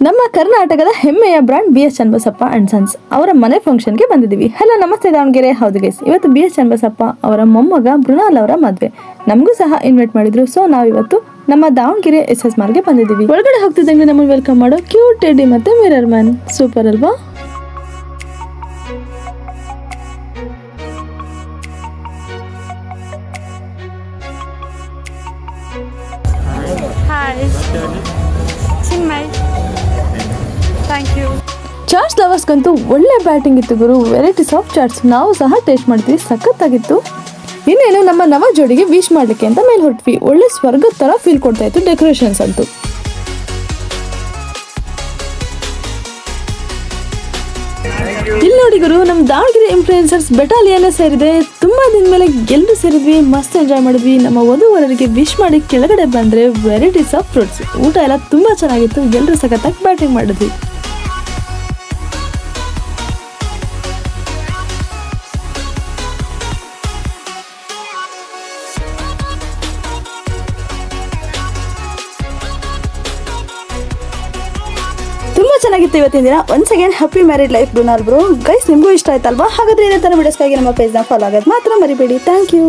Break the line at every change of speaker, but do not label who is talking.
ನಮ್ಮ ಕರ್ನಾಟಕದ ಹೆಮ್ಮೆಯ brand BS Channabasappa and sons ಅವರ ಮನೆ ಫಂಕ್ಷನ್ಗೆ ಬಂದಿದ್ದೀವಿ. ಹಲೋ ನಮಸ್ತೆ ದಾವಣಗೆರೆ. ಹೌದು ಗೈಸ್, ಇವತ್ತು BS ಚನ್ನಬಸಪ್ಪ ಅವರ ಮೊಮ್ಮಗ ಮೃಣಾಲ್ ಅವರ ಮದುವೆ. ನಮಗೂ ಸಹ ಇನ್ವೈಟ್ ಮಾಡಿದ್ರು. ಸೊ ನಾವಿವತ್ತು ನಮ್ಮ ದಾವಣಗೆರೆ SS ಮಾಲ್ಗೆ ಬಂದಿದ್ದೀವಿ. ಒಳಗಡೆ ಹೋಗ್ತಿದ್ದಂಗೆ ನಮ್ಮನ್ನು ವೆಲ್ಕಮ್ ಮಾಡೋ ಕ್ಯೂಟ್ ಟೆಡ್ಡಿ ಮತ್ತೆ ಮಿರರ್ ಮ್ಯಾನ್. ಸೂಪರ್ ಅಲ್ವಾ? ಚಾಟ್ಸ್ ಲವರ್ಸ್ಗಂತೂ ಒಳ್ಳೆ ಬ್ಯಾಟಿಂಗ್ ಇತ್ತು ಗುರು. ವೆರೈಟೀಸ್ ಆಫ್ ಚಾಟ್ಸ್ ನಾವು ಸಹ ಟೇಸ್ಟ್ ಮಾಡ್ತೀವಿ, ಸಖತ್ತಾಗಿತ್ತು. ಇನ್ನೇನು ನಮ್ಮ ನವ ಜೋಡಿಗೆ ವಿಶ್ ಮಾಡ್ಲಿಕ್ಕೆ ಅಂತ ಮೇಲೆ ಹೊರಟ್ವಿ. ಒಳ್ಳೆ ಸ್ವರ್ಗದ ತರ ಫೀಲ್ ಕೊಡ್ತಾ ಇತ್ತು ಡೆಕೋರೇಷನ್ಸ್ ಅಂತೂ. ಇಲ್ಲಿ ನೋಡಿ ಗುರು, ನಮ್ಮ ದಾವಣಗೆರೆ ಇನ್ಫ್ಲುಯೆನ್ಸರ್ಸ್ ಬೆಟಾಲಿಯನ್ ಸೇರಿದೆ. ತುಂಬಾ ದಿನ ಮೇಲೆ ಎಲ್ಲರೂ ಸೇರಿದ್ವಿ, ಮಸ್ತ್ ಎಂಜಾಯ್ ಮಾಡಿದ್ವಿ. ನಮ್ಮ ವಧುವರರಿಗೆ ವಿಶ್ ಮಾಡಿ ಕೆಳಗಡೆ ಬಂದ್ರೆ ವೆರೈಟೀಸ್ ಆಫ್ ಫ್ರೂಟ್ಸ್, ಊಟ ಎಲ್ಲ ತುಂಬಾ ಚೆನ್ನಾಗಿತ್ತು. ಎಲ್ಲರೂ ಸಖತ್ತಾಗಿ ಬ್ಯಾಟಿಂಗ್ ಮಾಡಿದ್ವಿ. ತುಂಬಾ ಚೆನ್ನಾಗಿತ್ತು ಇವತ್ತಿನ ದಿನ. Once again happy married life Mrinal bro. Guys, ನಿಮಗೂ ಇಷ್ಟ ಆಯ್ತಲ್ವಾ? ಹಾಗಾದ್ರೆ ಇದೇ ತರ ವಿಡಿಯೋಸ್ಗಾಗಿ ನಮ್ಮ ಪೇಜ್ನ ಫಾಲೋ ಆಗೋದು ಮಾತ್ರ ಮರಿಬೇಡಿ. Thank you.